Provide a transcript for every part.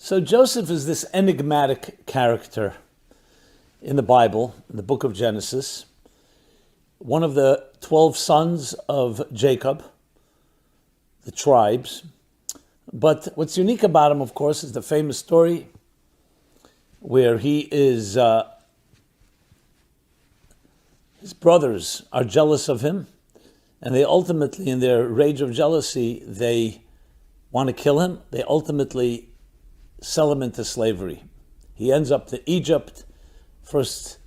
So Joseph is this enigmatic character in the Bible, in the book of Genesis, one of the 12 sons of Jacob, the tribes. But what's unique about him, of course, is the famous story where his brothers are jealous of him, and they ultimately, in their rage of jealousy, they want to kill him. They ultimately sell him into slavery. He ends up in Egypt. First,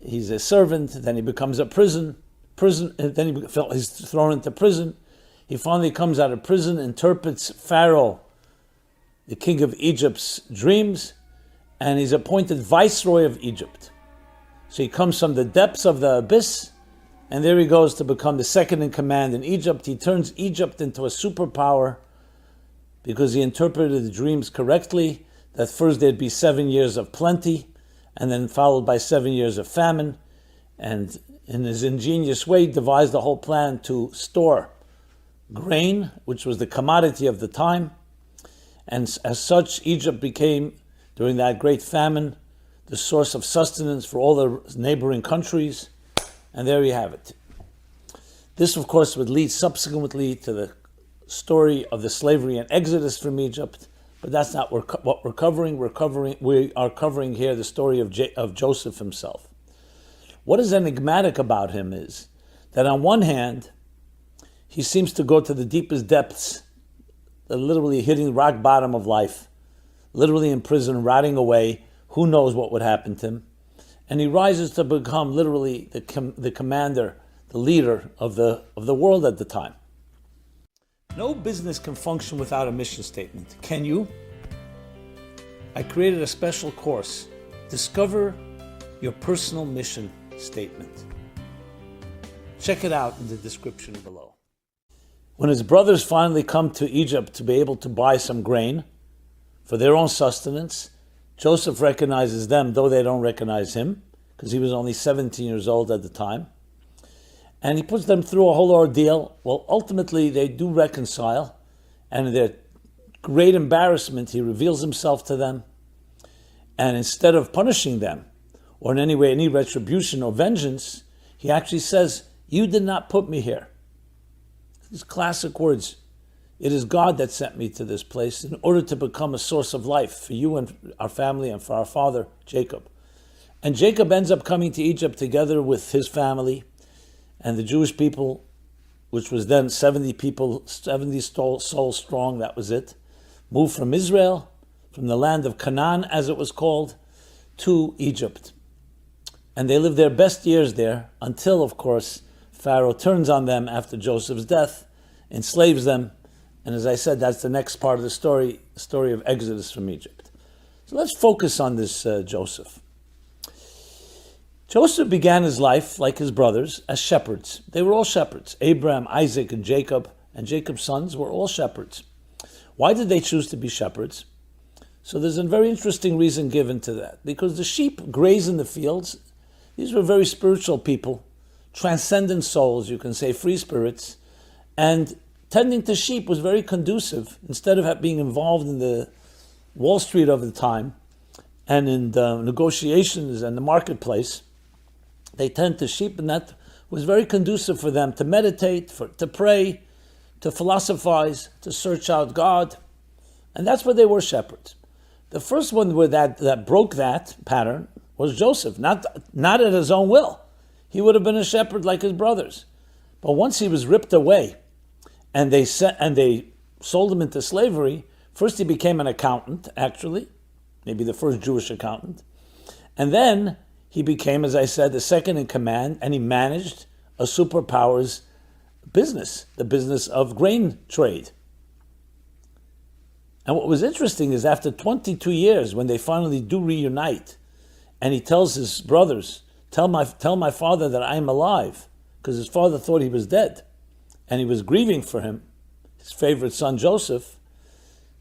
he's a servant, then he becomes a prison, and then he's thrown into prison. He finally comes out of prison, interprets Pharaoh, the king of Egypt's dreams, and he's appointed viceroy of Egypt. So he comes from the depths of the abyss, and there he goes to become the second in command in Egypt. He turns Egypt into a superpower because he interpreted the dreams correctly, that first there'd be 7 years of plenty, and then followed by 7 years of famine. And in his ingenious way, devised a whole plan to store grain, which was the commodity of the time. And as such, Egypt became, during that great famine, the source of sustenance for all the neighboring countries. And there you have it. This, of course, would lead subsequently to the story of the slavery and exodus from Egypt, but that's not what we're covering. We are covering here the story of Joseph himself. What is enigmatic about him is that on one hand, he seems to go to the deepest depths, literally hitting rock bottom of life, literally in prison, rotting away. Who knows what would happen to him? And he rises to become literally the commander, the leader of the world at the time. No business can function without a mission statement. Can you? I created a special course. Discover your personal mission statement. Check it out in the description below. When his brothers finally come to Egypt to be able to buy some grain for their own sustenance, Joseph recognizes them, though they don't recognize him, because he was only 17 years old at the time. And he puts them through a whole ordeal. Well, ultimately, they do reconcile. And in their great embarrassment, he reveals himself to them. And instead of punishing them, or in any way, any retribution or vengeance, he actually says, "You did not put me here." These classic words. It is God that sent me to this place in order to become a source of life for you and our family and for our father, Jacob. And Jacob ends up coming to Egypt together with his family and the Jewish people, which was then 70 people, 70 souls strong, that was it, moved from Israel, from the land of Canaan, as it was called, to Egypt. And they lived their best years there until, of course, Pharaoh turns on them after Joseph's death, enslaves them, and as I said, that's the next part of the story of Exodus from Egypt. So let's focus on this Joseph. Joseph began his life, like his brothers, as shepherds. They were all shepherds. Abraham, Isaac, and Jacob's sons were all shepherds. Why did they choose to be shepherds? So there's a very interesting reason given to that. Because the sheep graze in the fields. These were very spiritual people, transcendent souls, you can say, free spirits. And tending to sheep was very conducive. Instead of being involved in the Wall Street of the time and in the negotiations and the marketplace, they tend to sheep, and that was very conducive for them to meditate, to pray, to philosophize, to search out God. And that's where they were shepherds. The first one that broke that pattern was Joseph, not at his own will. He would have been a shepherd like his brothers. But once he was ripped away and they sold him into slavery, first he became an accountant, actually, maybe the first Jewish accountant. And then he became, as I said, the second in command, and he managed a superpower's business, the business of grain trade. And what was interesting is after 22 years, when they finally do reunite, and he tells his brothers, tell my father that I am alive, because his father thought he was dead, and he was grieving for him, his favorite son Joseph.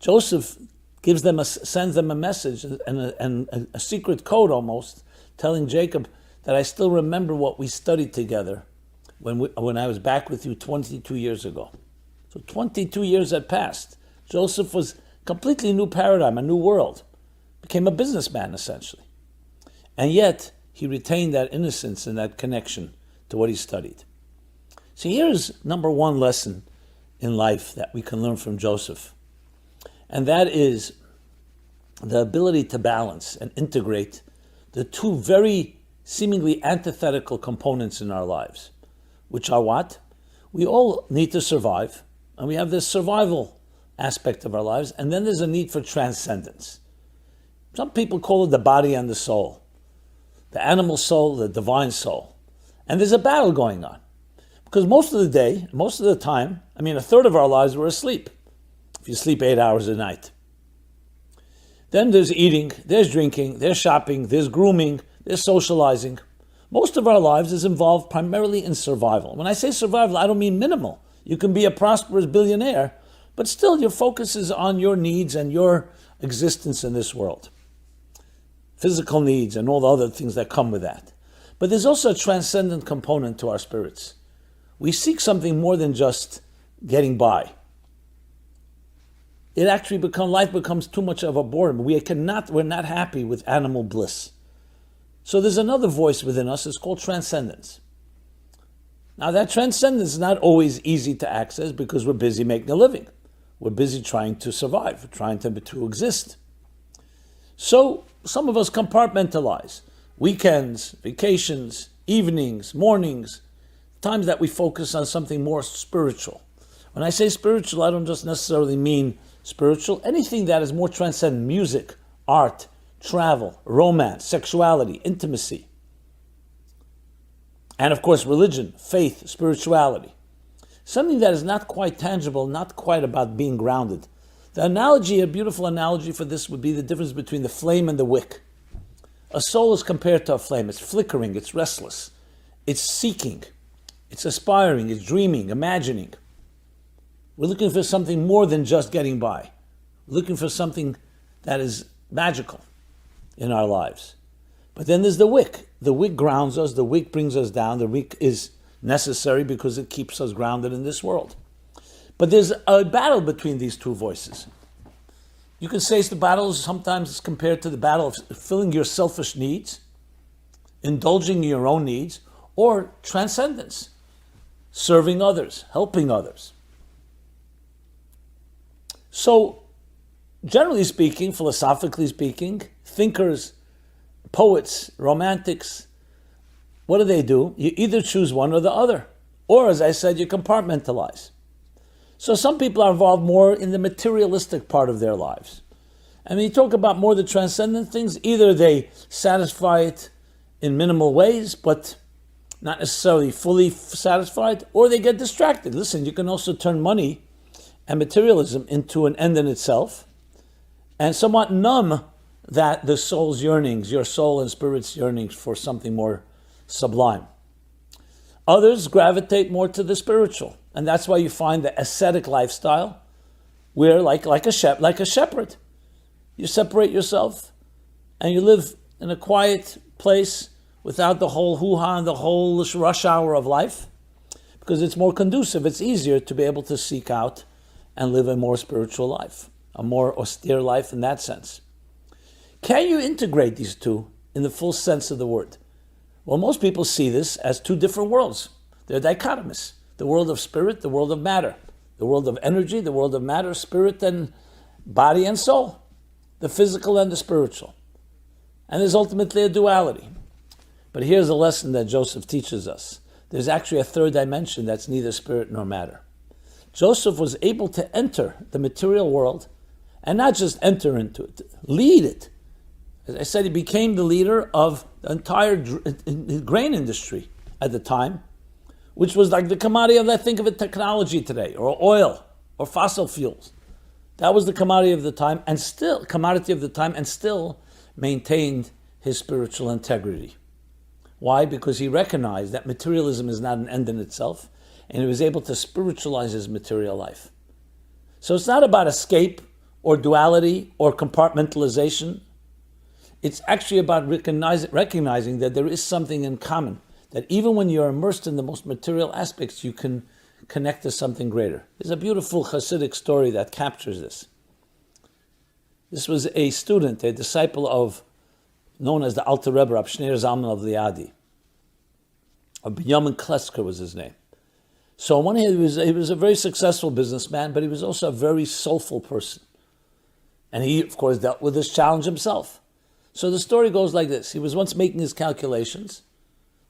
Joseph sends them a message and a secret code almost, telling Jacob that I still remember what we studied together when I was back with you 22 years ago. So 22 years had passed. Joseph was Completely new paradigm, a new world. Became a businessman, essentially. And yet, he retained that innocence and that connection to what he studied. So here's number one lesson in life that we can learn from Joseph. And that is the ability to balance and integrate the two very seemingly antithetical components in our lives, which are what? We all need to survive, and we have this survival aspect of our lives, and then there's a need for transcendence. Some people call it the body and the soul, the animal soul, the divine soul. And there's a battle going on. Because most of the day, most of the time, a third of our lives we're asleep. If you sleep 8 hours a night. Then there's eating, there's drinking, there's shopping, there's grooming, there's socializing. Most of our lives is involved primarily in survival. When I say survival, I don't mean minimal. You can be a prosperous billionaire, but still your focus is on your needs and your existence in this world. Physical needs and all the other things that come with that. But there's also a transcendent component to our spirits. We seek something more than just getting by. Life becomes too much of a boredom. We're not happy with animal bliss. So there's another voice within us, it's called transcendence. Now that transcendence is not always easy to access because we're busy making a living. We're busy trying to survive, trying to exist. So some of us compartmentalize. Weekends, vacations, evenings, mornings, times that we focus on something more spiritual. When I say spiritual, I don't just necessarily mean spiritual. Anything that is more transcendent, music, art, travel, romance, sexuality, intimacy. And of course, religion, faith, spirituality. Something that is not quite tangible, not quite about being grounded. The analogy, a beautiful analogy for this would be the difference between the flame and the wick. A soul is compared to a flame. It's flickering, it's restless, it's seeking. It's aspiring, it's dreaming, imagining. We're looking for something more than just getting by. We're looking for something that is magical in our lives. But then there's the wick. The wick grounds us, the wick brings us down. The wick is necessary because it keeps us grounded in this world. But there's a battle between these two voices. You can say the battle is sometimes compared to the battle of filling your selfish needs, indulging in your own needs, or transcendence. Serving others, helping others. So, generally speaking, philosophically speaking, thinkers, poets, romantics, what do? You either choose one or the other. Or, as I said, you compartmentalize. So some people are involved more in the materialistic part of their lives. And when you talk about more the transcendent things, either they satisfy it in minimal ways, but not necessarily fully satisfied, or they get distracted. Listen, you can also turn money and materialism into an end in itself and somewhat numb that the soul's yearnings, your soul and spirit's yearnings for something more sublime. Others gravitate more to the spiritual, and that's why you find the ascetic lifestyle where, like a shepherd, you separate yourself and you live in a quiet place without the whole hoo-ha and the whole rush hour of life, because it's more conducive, it's easier to be able to seek out and live a more spiritual life, a more austere life in that sense. Can you integrate these two in the full sense of the word? Well, most people see this as two different worlds. They're dichotomous. The world of spirit, the world of matter. The world of energy, the world of matter, spirit and body and soul. The physical and the spiritual. And there's ultimately a duality. But here's a lesson that Joseph teaches us. There's actually a third dimension that's neither spirit nor matter. Joseph was able to enter the material world, and not just enter into it, lead it. As I said, he became the leader of the entire grain industry at the time, which was like the commodity of, I think of it, technology today, or oil, or fossil fuels. That was the commodity of the time, and still maintained his spiritual integrity. Why? Because he recognized that materialism is not an end in itself, and he was able to spiritualize his material life. So it's not about escape or duality or compartmentalization. It's actually about recognizing that there is something in common, that even when you're immersed in the most material aspects, you can connect to something greater. There's a beautiful Hasidic story that captures this. This was a student, a disciple of, known as the Alter Rebbe, Rab Shneir Zalman of Liadi. Binyamin Klesker was his name. So on one hand, he was a very successful businessman, but he was also a very soulful person. And he, of course, dealt with this challenge himself. So the story goes like this. He was once making his calculations,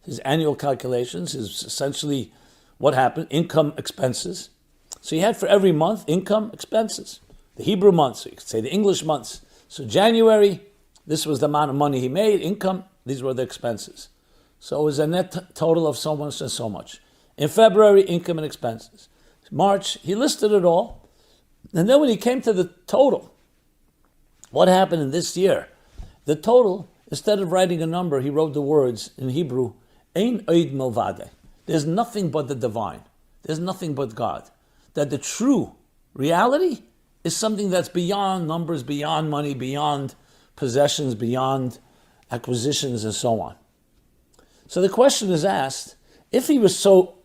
his annual calculations, his essentially what happened, income, expenses. So he had for every month, income, expenses. The Hebrew months, so you could say the English months. So January, this was the amount of money he made, income, these were the expenses. So it was a net total of so much and so much. In February, income and expenses. March, he listed it all. And then when he came to the total, what happened in this year? The total, instead of writing a number, he wrote the words in Hebrew, Ein Oid Milvade. There's nothing but the divine. There's nothing but God. That the true reality is something that's beyond numbers, beyond money, beyond possessions, beyond acquisitions, and so on. So the question is asked, if he was so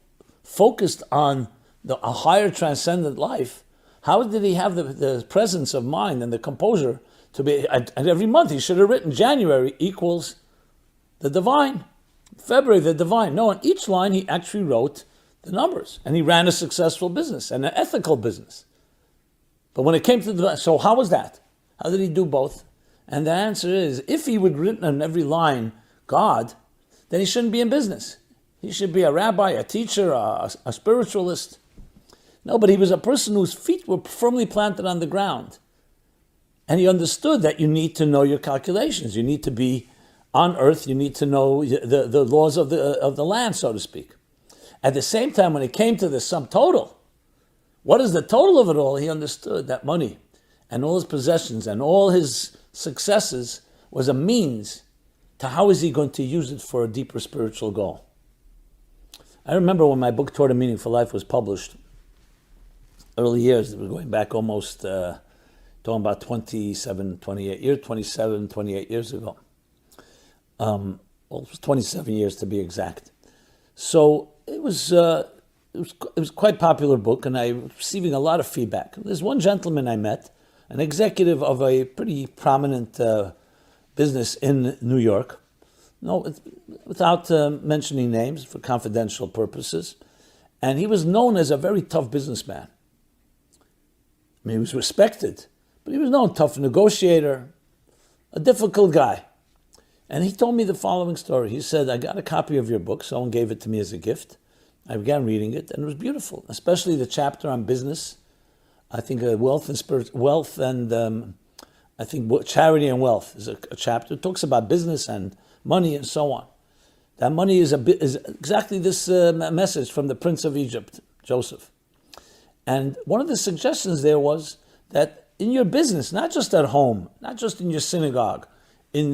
focused on a higher transcendent life, how did he have the presence of mind and the composure to be, and every month he should have written January equals the divine, February the divine. No, on each line he actually wrote the numbers, and he ran a successful business and an ethical business. But when it came to the, so how was that? How did he do both? And the answer is, if he would have written on every line God, then he shouldn't be in business. He should be a rabbi, a teacher, a spiritualist. No, but he was a person whose feet were firmly planted on the ground. And he understood that you need to know your calculations. You need to be on earth. You need to know the laws of the land, so to speak. At the same time, when it came to the sum total, what is the total of it all? He understood that money and all his possessions and all his successes was a means to how is he going to use it for a deeper spiritual goal. I remember when my book, Toward a Meaningful Life, was published, early years, we're going back almost, talking about 27, 28 years ago. Well, it was 27 years to be exact. So it was quite a popular book, and I was receiving a lot of feedback. There's one gentleman I met, an executive of a pretty prominent business in New York. No, without mentioning names for confidential purposes. And he was known as a very tough businessman. I mean, he was respected, but he was known tough negotiator, a difficult guy. And he told me the following story. He said, I got a copy of your book. Someone gave it to me as a gift. I began reading it, and it was beautiful, especially the chapter on business. I think wealth and I think charity and wealth is a chapter. It talks about business and money and so on. That money is exactly this message from the Prince of Egypt, Joseph. And one of the suggestions there was that in your business, not just at home, not just in your synagogue, in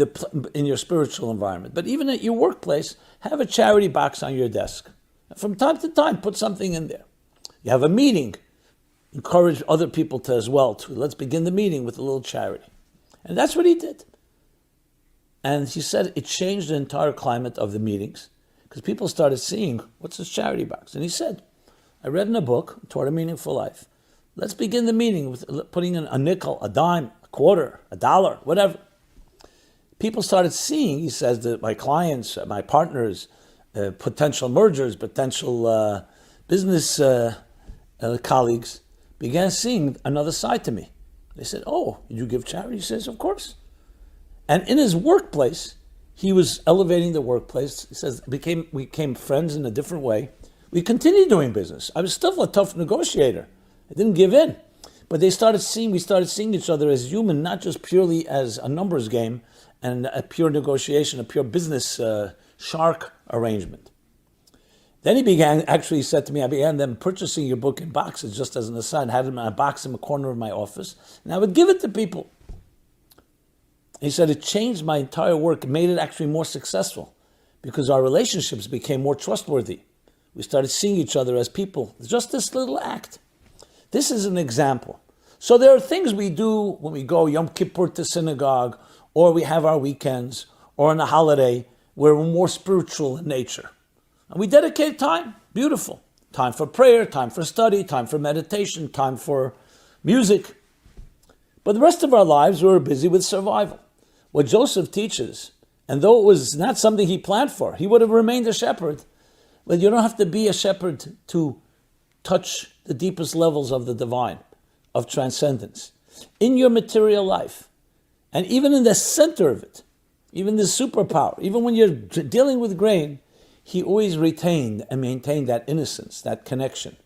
your spiritual environment, but even at your workplace, have a charity box on your desk. From time to time, put something in there. You have a meeting, encourage other people to as well. Let's begin the meeting with a little charity. And that's what he did. And he said it changed the entire climate of the meetings because people started seeing, what's this charity box? And he said, I read in a book, Toward a Meaningful Life, let's begin the meeting with putting in a nickel, a dime, a quarter, a dollar, whatever. People started seeing, he says, that my clients, my partners, potential mergers, potential business colleagues began seeing another side to me. They said, oh, did you give charity? He says, of course. And in his workplace, he was elevating the workplace. He says, we became friends in a different way. We continued doing business. I was still a tough negotiator. I didn't give in. But we started seeing each other as human, not just purely as a numbers game and a pure negotiation, a pure business shark arrangement. Then he said to me, I began then purchasing your book in boxes, just as an aside, had it in a box in the corner of my office, and I would give it to people. He said, it changed my entire work, made it actually more successful, because our relationships became more trustworthy. We started seeing each other as people. Just this little act. This is an example. So there are things we do when we go Yom Kippur to synagogue, or we have our weekends, or on a holiday, where we're more spiritual in nature. And we dedicate time. Beautiful. Time for prayer, time for study, time for meditation, time for music. But the rest of our lives, we were busy with survival. What Joseph teaches, and though it was not something he planned for, he would have remained a shepherd. But you don't have to be a shepherd to touch the deepest levels of the divine, of transcendence. In your material life, and even in the center of it, even the superpower, even when you're dealing with grain, he always retained and maintained that innocence, that connection.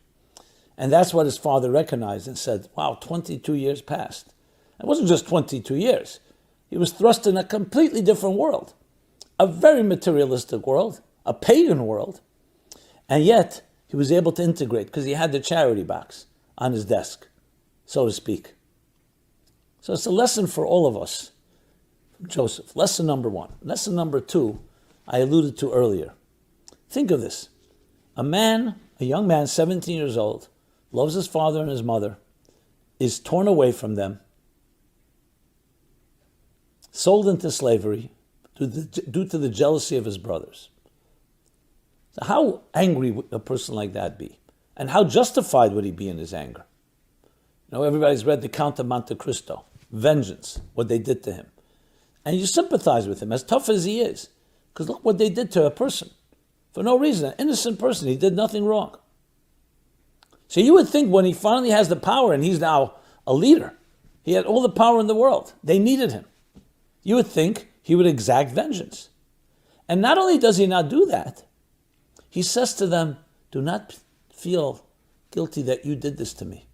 And that's what his father recognized and said, wow, 22 years passed. It wasn't just 22 years. He was thrust in a completely different world, a very materialistic world, a pagan world. And yet, he was able to integrate because he had the charity box on his desk, so to speak. So it's a lesson for all of us from Joseph. Lesson number one. Lesson number two, I alluded to earlier. Think of this. A young man, 17 years old, loves his father and his mother, is torn away from them, sold into slavery due to the jealousy of his brothers. So how angry would a person like that be? And how justified would he be in his anger? You know, everybody's read the Count of Monte Cristo, vengeance, what they did to him. And you sympathize with him, as tough as he is, because look what they did to a person. For no reason, an innocent person, he did nothing wrong. So you would think when he finally has the power and he's now a leader, he had all the power in the world, they needed him. You would think he would exact vengeance. And not only does he not do that, he says to them, do not feel guilty that you did this to me.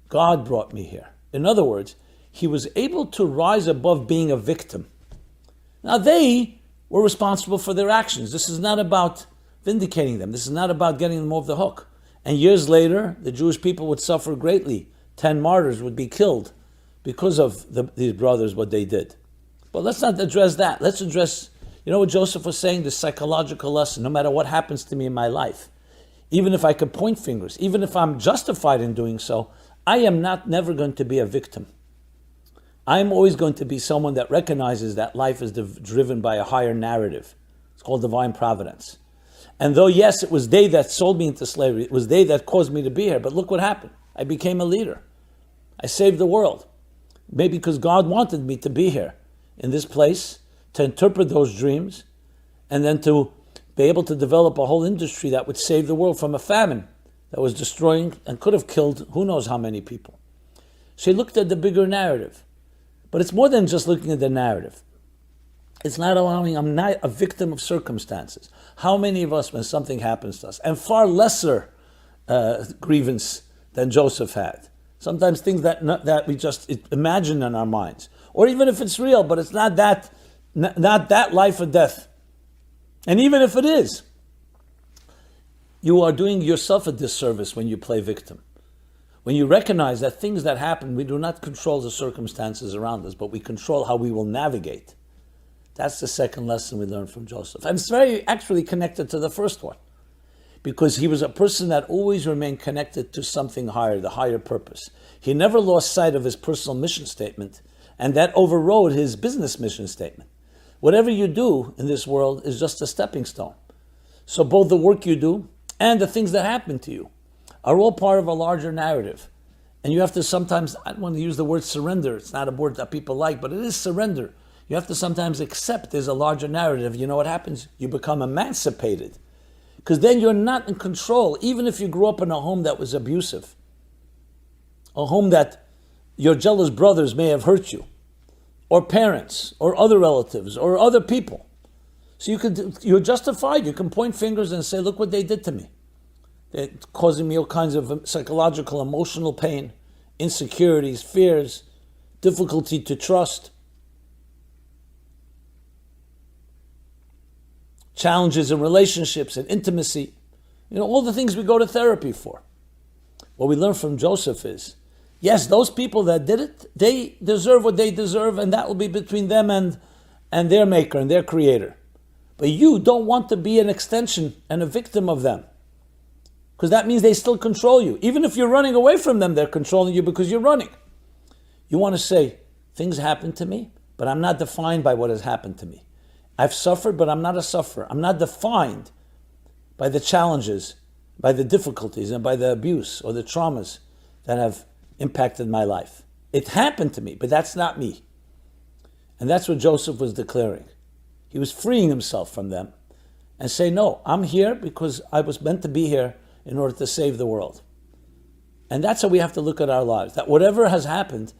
God brought me here. In other words, he was able to rise above being a victim. Now they were responsible for their actions. This is not about vindicating them. This is not about getting them off the hook. And years later, the Jewish people would suffer greatly. 10 martyrs would be killed because of these brothers, what they did. But let's not address that. Let's address, you know what Joseph was saying, the psychological lesson, no matter what happens to me in my life, even if I could point fingers, even if I'm justified in doing so, I am never going to be a victim. I'm always going to be someone that recognizes that life is driven by a higher narrative. It's called divine providence. And though, yes, it was they that sold me into slavery, it was they that caused me to be here, but look what happened. I became a leader. I saved the world. Maybe because God wanted me to be here in this place, to interpret those dreams, and then to be able to develop a whole industry that would save the world from a famine that was destroying and could have killed who knows how many people. So he looked at the bigger narrative. But it's more than just looking at the narrative. It's not allowing, I'm not a victim of circumstances. How many of us, when something happens to us, and far lesser grievance than Joseph had, sometimes things that we just imagine in our minds, or even if it's real, but it's not that life or death. And even if it is, you are doing yourself a disservice when you play victim. When you recognize that things that happen, we do not control the circumstances around us, but we control how we will navigate. That's the second lesson we learned from Joseph. And it's very actually connected to the first one, because he was a person that always remained connected to something higher, the higher purpose. He never lost sight of his personal mission statement, and that overrode his business mission statement. Whatever you do in this world is just a stepping stone. So both the work you do and the things that happen to you are all part of a larger narrative. And you have to sometimes, I don't want to use the word surrender, it's not a word that people like, but it is surrender. You have to sometimes accept there's a larger narrative. You know what happens? You become emancipated. Because then you're not in control, even if you grew up in a home that was abusive. A home that your jealous brothers may have hurt you, or parents, or other relatives, or other people. So you're justified. You can point fingers and say, look what they did to me. They're causing me all kinds of psychological, emotional pain, insecurities, fears, difficulty to trust, challenges in relationships and intimacy. You know, all the things we go to therapy for. What we learn from Joseph is, yes, those people that did it, they deserve what they deserve, and that will be between them and their maker and their creator. But you don't want to be an extension and a victim of them. Because that means they still control you. Even if you're running away from them, they're controlling you because you're running. You want to say, things happen to me, but I'm not defined by what has happened to me. I've suffered, but I'm not a sufferer. I'm not defined by the challenges, by the difficulties, and by the abuse or the traumas that have impacted my life. It happened to me, but that's not me. And that's what Joseph was declaring. He was freeing himself from them and saying, no, I'm here because I was meant to be here in order to save the world. And that's how we have to look at our lives. That whatever has happened,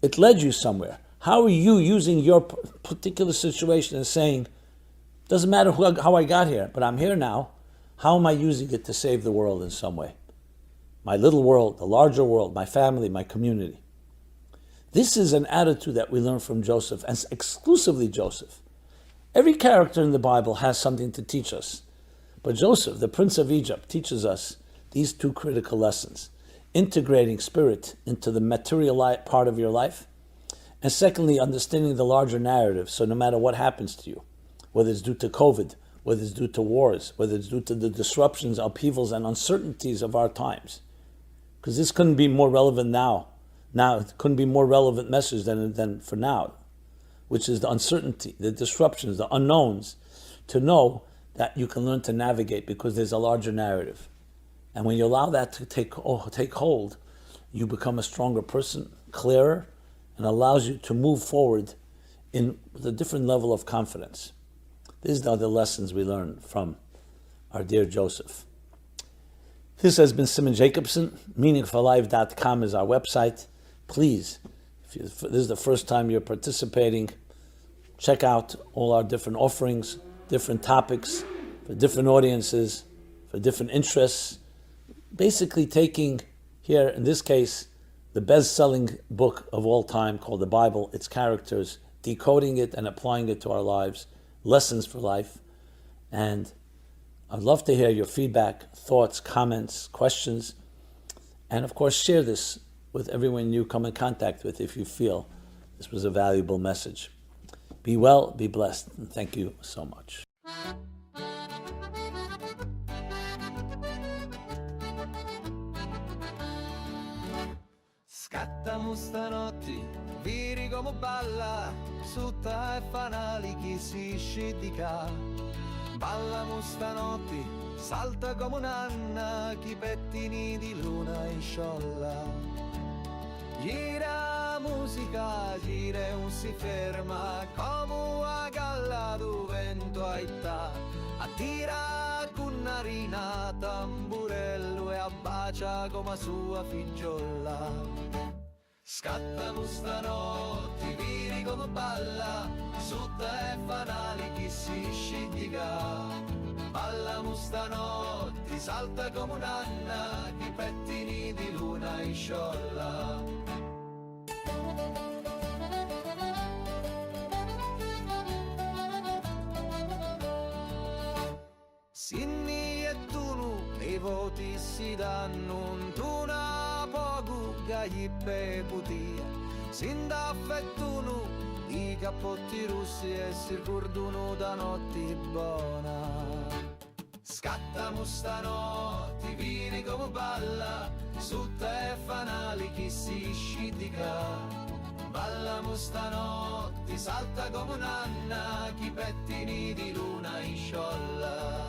it led you somewhere. How are you using your particular situation and saying, doesn't matter how I got here, but I'm here now. How am I using it to save the world in some way? My little world, the larger world, my family, my community. This is an attitude that we learn from Joseph, and exclusively Joseph. Every character in the Bible has something to teach us. But Joseph, the Prince of Egypt, teaches us these two critical lessons. Integrating spirit into the material part of your life. And secondly, understanding the larger narrative. So no matter what happens to you, whether it's due to COVID, whether it's due to wars, whether it's due to the disruptions, upheavals, and uncertainties of our times. Because this couldn't be more relevant now. Now, it couldn't be more relevant message than for now, which is the uncertainty, the disruptions, the unknowns, to know that you can learn to navigate because there's a larger narrative. And when you allow that to take hold, you become a stronger person, clearer, and allows you to move forward with a different level of confidence. These are the lessons we learn from our dear Joseph. This has been Simon Jacobson. MeaningfulLife.com is our website. Please, if this is the first time you're participating, check out all our different offerings, different topics, for different audiences, for different interests. Basically taking here, in this case, the best-selling book of all time called the Bible, its characters, decoding it and applying it to our lives, lessons for life. And I'd love to hear your feedback, thoughts, comments, questions. And of course, share this with everyone you come in contact with if you feel this was a valuable message. Be well, be blessed, and thank you so much. Scattamo stanotti, viri come balla, sutta e fanali chi si scidica. Ballamo stanotti, salta come un'anna, chi pettini di luna in sciolla. Gira musica, gira e non si ferma, come una galla do vento aitta. Attira con narina, tamburello e abbacia come sua figliola. Scattano stanotti, viri come balla, sutta e fanali chi si scidica. Ballamo stanotti, salta come un'anna, chi pettini di luna in sciolla. Sinni e tunu, i voti si danno, tu na poco gli bevuti. Sinda affettunu, i cappotti russi e si ricordano da notti buona. Scattamo stanotti, vini come balla, sutta e fanali chi si scidica. Ballamo stanotti, salta come un'anna, chi pettini di luna in sciolla.